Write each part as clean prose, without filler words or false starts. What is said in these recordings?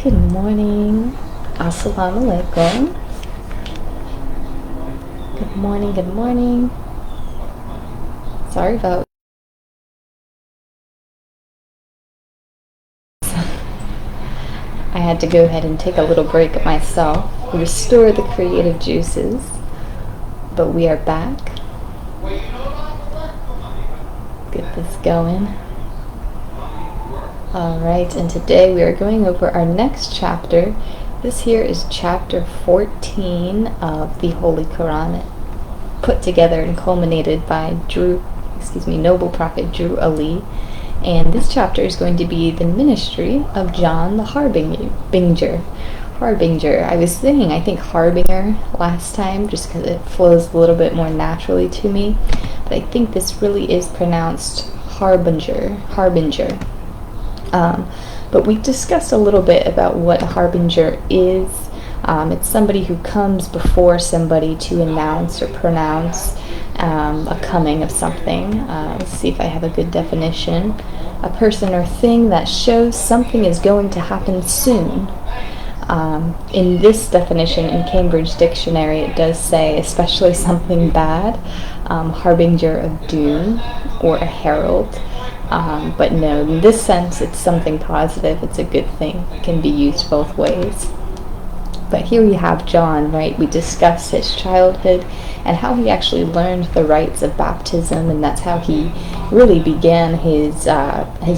Good morning. Assalamu alaikum. Good morning, good morning. Sorry about I had to go ahead and take a little break myself, restore the creative juices, but we are back. Get this going. Alright, and today we are going over our next chapter. This here is chapter 14 of the Holy Koran, put together and culminated by noble prophet Drew Ali. And this chapter is going to be the ministry of John the Harbinger. I was saying, I think Harbinger last time, just because it flows a little bit more naturally to me. But I think this really is pronounced Harbinger. But we discussed a little bit about what a harbinger is. It's somebody who comes before somebody to announce or pronounce a coming of something. Let's see if I have a good definition. A person or thing that shows something is going to happen soon. In this definition in Cambridge Dictionary, it does say especially something bad, harbinger of doom, or a herald. But no, in this sense, it's something positive. It's a good thing. It can be used both ways. But here we have John, right? We discussed his childhood and how he actually learned the rites of baptism, and that's how he really began his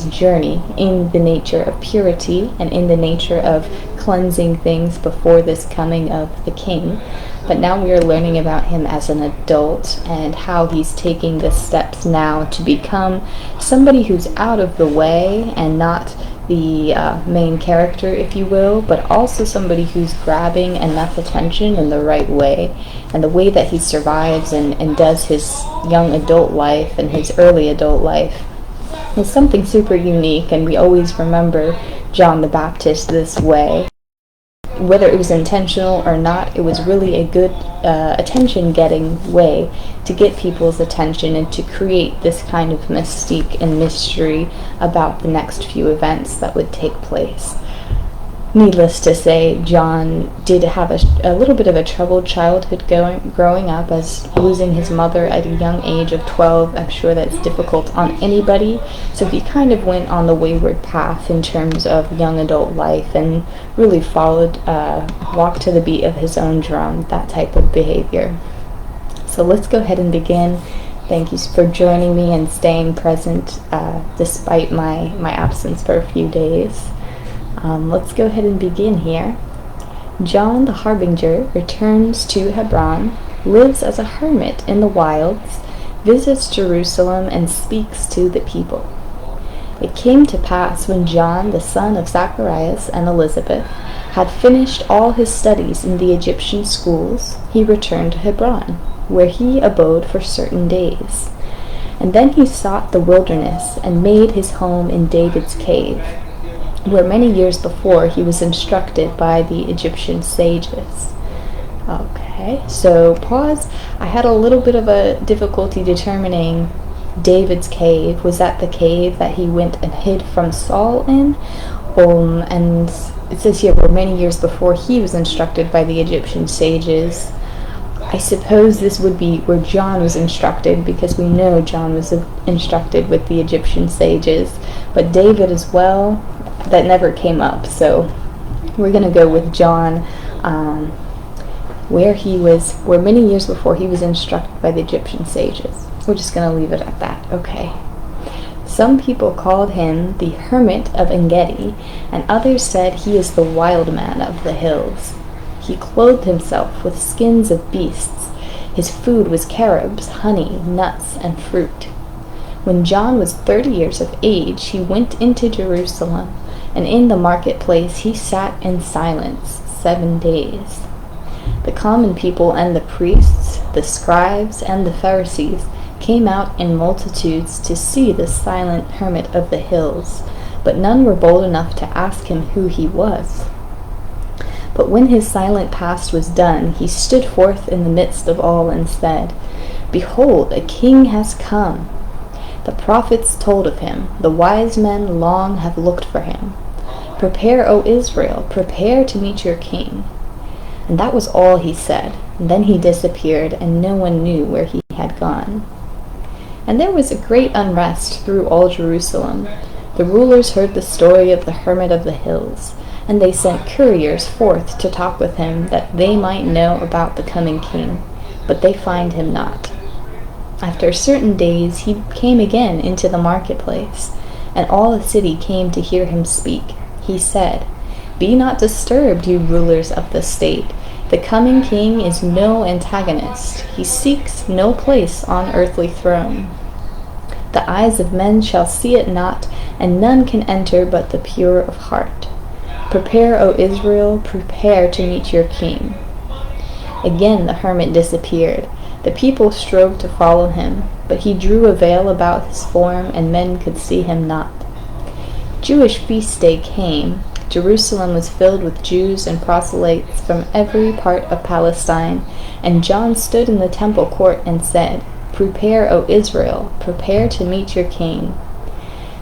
journey in the nature of purity and in the nature of cleansing things before this coming of the king. But now we are learning about him as an adult and how he's taking the steps now to become somebody who's out of the way and not the main character, if you will, but also somebody who's grabbing enough attention in the right way. And the way that he survives and does his young adult life and his early adult life is something super unique, and we always remember John the Baptist this way. Whether it was intentional or not, it was really a good attention-getting way to get people's attention and to create this kind of mystique and mystery about the next few events that would take place. Needless to say, John did have a little bit of a troubled childhood growing up, as losing his mother at a young age of 12. I'm sure that's difficult on anybody. So he kind of went on the wayward path in terms of young adult life and really walked to the beat of his own drum, that type of behavior. So let's go ahead and begin. Thank you for joining me and staying present despite my absence for a few days. Let's go ahead and begin here. John the Harbinger returns to Hebron, lives as a hermit in the wilds, visits Jerusalem, and speaks to the people. It came to pass when John, the son of Zacharias and Elizabeth, had finished all his studies in the Egyptian schools, he returned to Hebron, where he abode for certain days. And then he sought the wilderness and made his home in David's cave, where many years before he was instructed by the Egyptian sages. Okay, so pause. I had a little bit of a difficulty determining David's cave. Was that the cave that he went and hid from Saul in? And it says here, where many years before he was instructed by the Egyptian sages. I suppose this would be where John was instructed, because we know John was instructed with the Egyptian sages. But David as well, that never came up, so we're going to go with John, where many years before he was instructed by the Egyptian sages. We're just going to leave it at that. Okay. Some people called him the Hermit of Engedi, and others said he is the wild man of the hills. He clothed himself with skins of beasts. His food was carobs, honey, nuts, and fruit. When John was 30 years of age, he went into Jerusalem, and in the marketplace he sat in silence 7 days. The common people and the priests, the scribes, and the Pharisees came out in multitudes to see the silent hermit of the hills, but none were bold enough to ask him who he was. But when his silent past was done, he stood forth in the midst of all and said, "Behold, a king has come. The prophets told of him, the wise men long have looked for him. Prepare, O Israel, prepare to meet your king." And that was all he said. And then he disappeared, and no one knew where he had gone. And there was a great unrest through all Jerusalem. The rulers heard the story of the Hermit of the Hills, and they sent couriers forth to talk with him, that they might know about the coming king. But they find him not. After certain days he came again into the marketplace, and all the city came to hear him speak. He said, "Be not disturbed, you rulers of the state. The coming king is no antagonist. He seeks no place on earthly throne. The eyes of men shall see it not, and none can enter but the pure of heart. Prepare, O Israel, prepare to meet your king." Again the hermit disappeared. The people strove to follow him, but he drew a veil about his form, and men could see him not. Jewish feast day came. Jerusalem was filled with Jews and proselytes from every part of Palestine, and John stood in the temple court and said, "Prepare, O Israel, prepare to meet your king."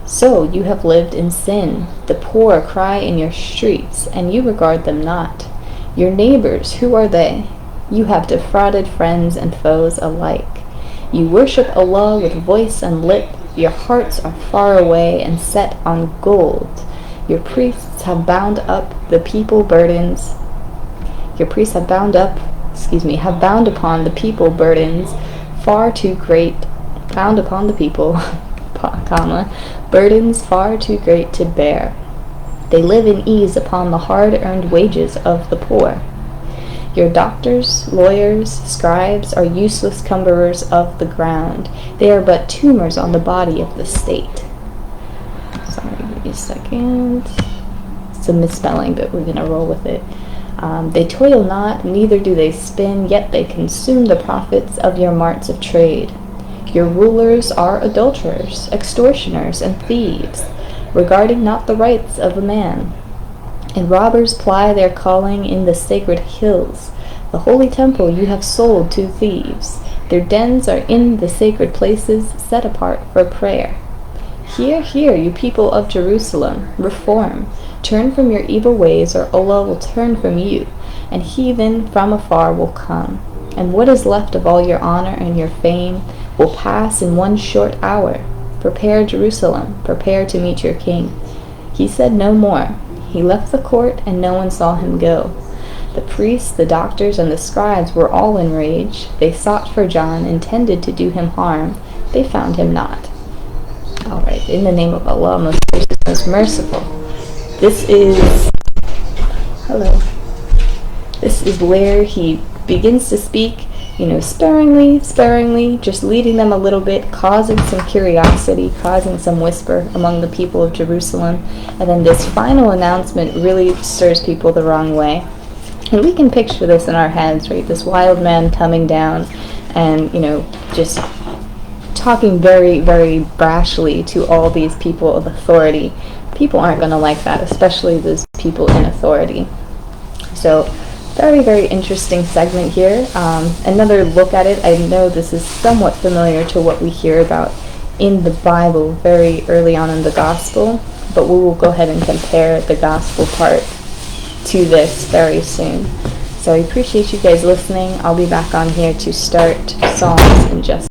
So you have lived in sin. The poor cry in your streets, and you regard them not. Your neighbors, who are they? You have defrauded friends and foes alike. You worship Allah with voice and lip. Your hearts are far away and set on gold. Your priests have bound up the people burdens. Your priests have bound upon the people burdens far too great, bound upon the people, burdens far too great to bear. They live in ease upon the hard-earned wages of the poor. Your doctors, lawyers, scribes are useless cumberers of the ground. They are but tumors on the body of the state. Sorry, give me a second. It's a misspelling, but we're going to roll with it. They toil not, neither do they spin, yet they consume the profits of your marts of trade. Your rulers are adulterers, extortioners, and thieves, regarding not the rights of a man. And robbers ply their calling in the sacred hills. The holy temple you have sold to thieves. Their dens are in the sacred places set apart for prayer. Hear, hear, you people of Jerusalem, reform. Turn from your evil ways, or Allah will turn from you, and heathen from afar will come. And what is left of all your honor and your fame will pass in one short hour. Prepare, Jerusalem, prepare to meet your king." He said no more. He left the court, and no one saw him go. The priests, the doctors, and the scribes were all enraged. They sought for John, intended to do him harm. They found him not. All right, in the name of Allah, most gracious, most merciful. This is where he begins to speak, sparingly, just leading them a little bit, causing some curiosity, causing some whisper among the people of Jerusalem. And then this final announcement really stirs people the wrong way. And we can picture this in our heads, right? This wild man coming down and, just talking very, very brashly to all these people of authority. People aren't going to like that, especially those people in authority. So, very, very interesting segment here. Another look at it. I know this is somewhat familiar to what we hear about in the Bible very early on in the Gospel, but we will go ahead and compare the Gospel part to this very soon. So I appreciate you guys listening. I'll be back on here to start Psalms in just